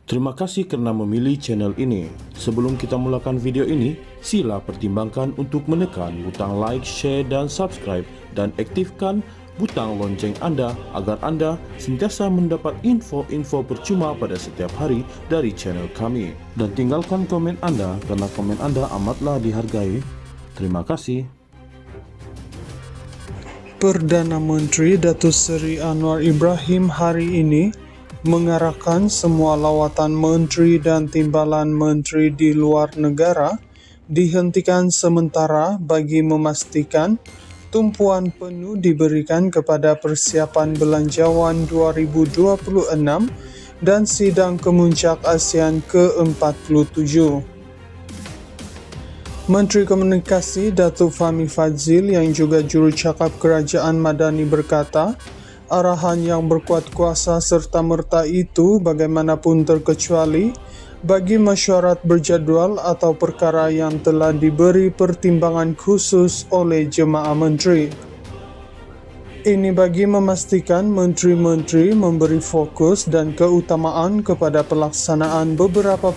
Terima kasih kerana memilih channel ini. Sebelum kita mulakan video ini, sila pertimbangkan untuk menekan butang like, share dan subscribe dan aktifkan butang lonceng anda agar anda sentiasa mendapat info-info percuma pada setiap hari dari channel kami. Dan tinggalkan komen anda kerana komen anda amatlah dihargai. Terima kasih. Perdana Menteri Datuk Seri Anwar Ibrahim hari ini mengarahkan semua lawatan menteri dan timbalan menteri di luar negara dihentikan sementara bagi memastikan tumpuan penuh diberikan kepada persiapan belanjawan 2026 dan sidang kemuncak ASEAN ke-47. Menteri Komunikasi Datuk Fahmi Fadzil yang juga jurucakap Kerajaan Madani berkata, arahan yang berkuat kuasa serta-merta itu bagaimanapun terkecuali bagi mesyuarat berjadual atau perkara yang telah diberi pertimbangan khusus oleh Jemaah Menteri. Ini bagi memastikan menteri-menteri memberi fokus dan keutamaan kepada pelaksanaan beberapa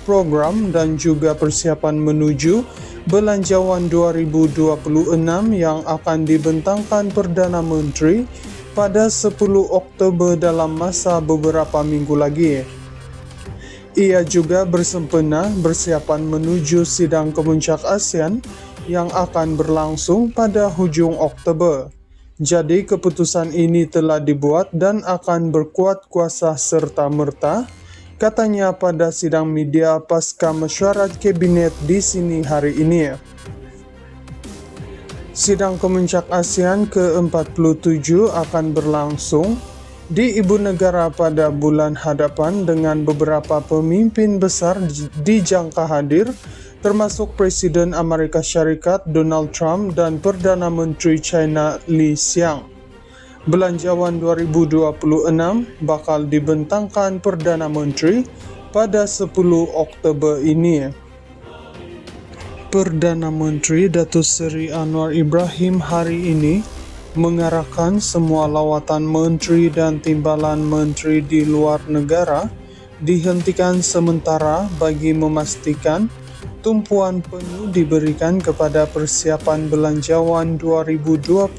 program dan juga persiapan menuju Belanjawan 2026 yang akan dibentangkan Perdana Menteri pada 10 Oktober dalam masa beberapa minggu lagi. Ia juga bersempena persiapan menuju sidang kemuncak ASEAN yang akan berlangsung pada hujung Oktober. Jadi keputusan ini telah dibuat dan akan berkuat kuasa serta-merta, katanya pada sidang media pasca mesyuarat kabinet di sini hari ini. Sidang kemuncak ASEAN ke-47 akan berlangsung di Ibu Negara pada bulan hadapan dengan beberapa pemimpin besar dijangka hadir, termasuk Presiden Amerika Syarikat Donald Trump dan Perdana Menteri China Li Qiang. Belanjawan 2026 bakal dibentangkan Perdana Menteri pada 10 Oktober ini. Perdana Menteri Datuk Seri Anwar Ibrahim hari ini mengarahkan semua lawatan menteri dan timbalan menteri di luar negara dihentikan sementara bagi memastikan tumpuan penuh diberikan kepada persiapan belanjawan 2026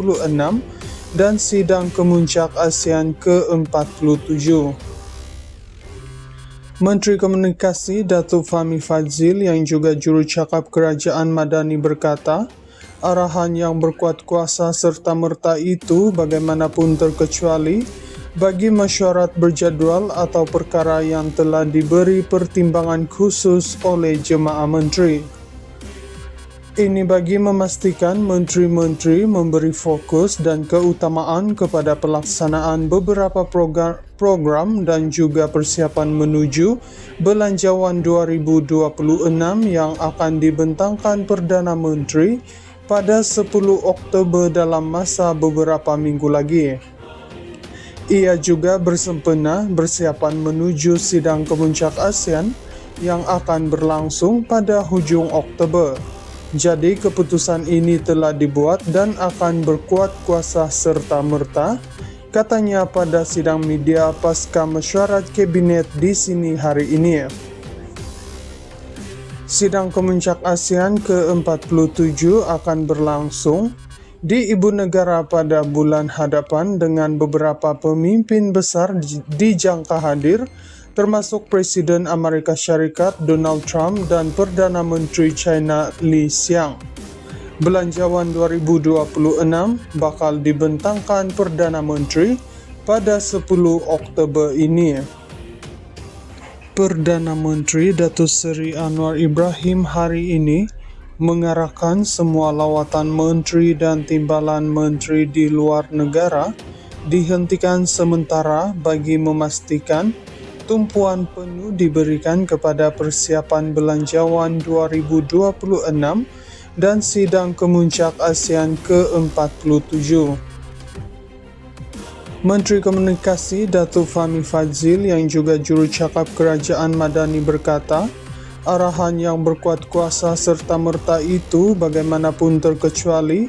dan sidang kemuncak ASEAN ke-47. Menteri Komunikasi Datuk Fahmi Fadzil yang juga jurucakap Kerajaan Madani berkata, arahan yang berkuat kuasa serta-merta itu bagaimanapun terkecuali bagi mesyuarat berjadual atau perkara yang telah diberi pertimbangan khusus oleh Jemaah Menteri. Ini bagi memastikan menteri-menteri memberi fokus dan keutamaan kepada pelaksanaan beberapa program dan juga persiapan menuju Belanjawan 2026 yang akan dibentangkan Perdana Menteri pada 10 Oktober dalam masa beberapa minggu lagi. Ia juga bersempena persiapan menuju sidang kemuncak ASEAN yang akan berlangsung pada hujung Oktober. Jadi keputusan ini telah dibuat dan akan berkuat kuasa serta-merta, katanya pada sidang media pasca mesyuarat kabinet di sini hari ini. Sidang kemuncak ASEAN ke-47 akan berlangsung di Ibu Negara pada bulan hadapan dengan beberapa pemimpin besar dijangka hadir, termasuk Presiden Amerika Syarikat Donald Trump dan Perdana Menteri China Li Qiang. Belanjawan 2026 bakal dibentangkan Perdana Menteri pada 10 Oktober ini. Perdana Menteri Datuk Seri Anwar Ibrahim hari ini mengarahkan semua lawatan menteri dan timbalan menteri di luar negara dihentikan sementara bagi memastikan tumpuan penuh diberikan kepada persiapan belanjawan 2026 dan sidang kemuncak ASEAN ke-47. Menteri Komunikasi Datuk Fahmi Fadzil yang juga jurucakap Kerajaan Madani berkata, arahan yang berkuat kuasa serta-merta itu bagaimanapun terkecuali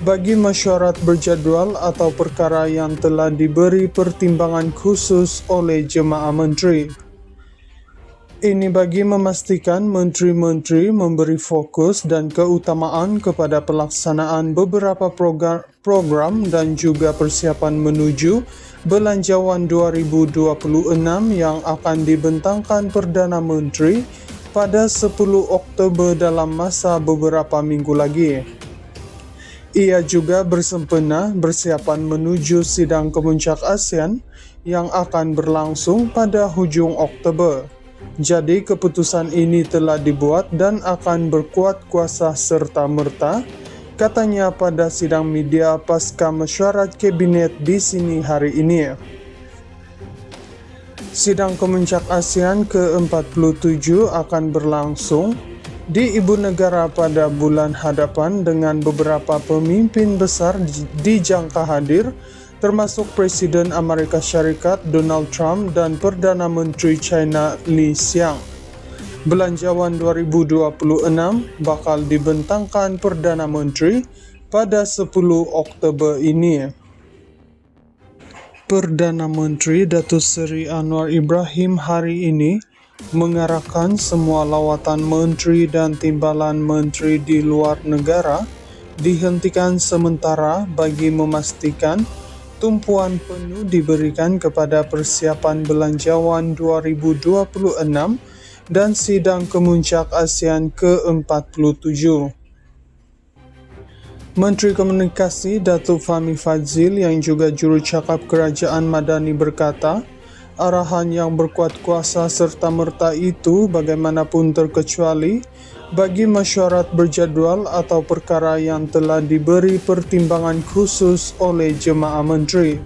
bagi mesyuarat berjadual atau perkara yang telah diberi pertimbangan khusus oleh Jemaah Menteri. Ini bagi memastikan menteri-menteri memberi fokus dan keutamaan kepada pelaksanaan beberapa program dan juga persiapan menuju Belanjawan 2026 yang akan dibentangkan Perdana Menteri pada 10 Oktober dalam masa beberapa minggu lagi. Ia juga bersempena persiapan menuju sidang kemuncak ASEAN yang akan berlangsung pada hujung Oktober. Jadi keputusan ini telah dibuat dan akan berkuat kuasa serta-merta, katanya pada sidang media pasca mesyuarat kabinet di sini hari ini. Sidang kemuncak ASEAN ke-47 akan berlangsung di Ibu Negara pada bulan hadapan dengan beberapa pemimpin besar dijangka hadir, termasuk Presiden Amerika Syarikat Donald Trump dan Perdana Menteri China Li Qiang. Belanjawan 2026 bakal dibentangkan Perdana Menteri pada 10 Oktober ini. Perdana Menteri Datuk Seri Anwar Ibrahim hari ini mengarahkan semua lawatan menteri dan timbalan menteri di luar negara dihentikan sementara bagi memastikan tumpuan penuh diberikan kepada persiapan Belanjawan 2026 dan sidang kemuncak ASEAN ke-47. Menteri Komunikasi Datuk Fahmi Fadzil yang juga jurucakap Kerajaan Madani berkata, arahan yang berkuat kuasa serta-merta itu bagaimanapun terkecuali bagi mesyuarat berjadual atau perkara yang telah diberi pertimbangan khusus oleh jemaah menteri.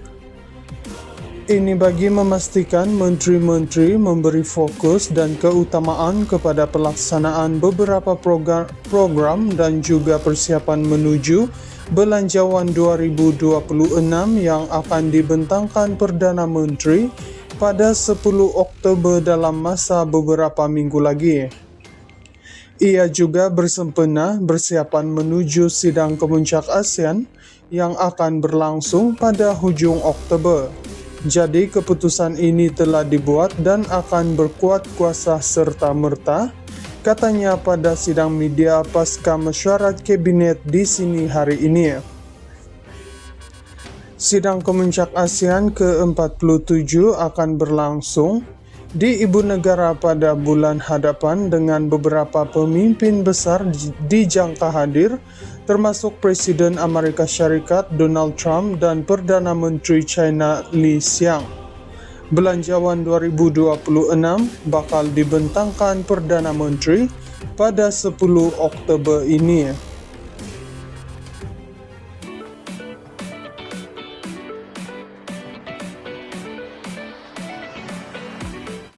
Ini bagi memastikan menteri-menteri memberi fokus dan keutamaan kepada pelaksanaan beberapa program dan juga persiapan menuju Belanjawan 2026 yang akan dibentangkan Perdana Menteri pada 10 Oktober dalam masa beberapa minggu lagi. Ia juga bersempena persiapan menuju sidang kemuncak ASEAN yang akan berlangsung pada hujung Oktober. Jadi keputusan ini telah dibuat dan akan berkuat kuasa serta-merta, katanya pada sidang media pasca mesyuarat kabinet di sini hari ini. Sidang kemuncak ASEAN ke-47 akan berlangsung di Ibu Negara pada bulan hadapan dengan beberapa pemimpin besar dijangka hadir, termasuk Presiden Amerika Syarikat Donald Trump dan Perdana Menteri China Li Qiang. Belanjawan 2026 bakal dibentangkan Perdana Menteri pada 10 Oktober ini.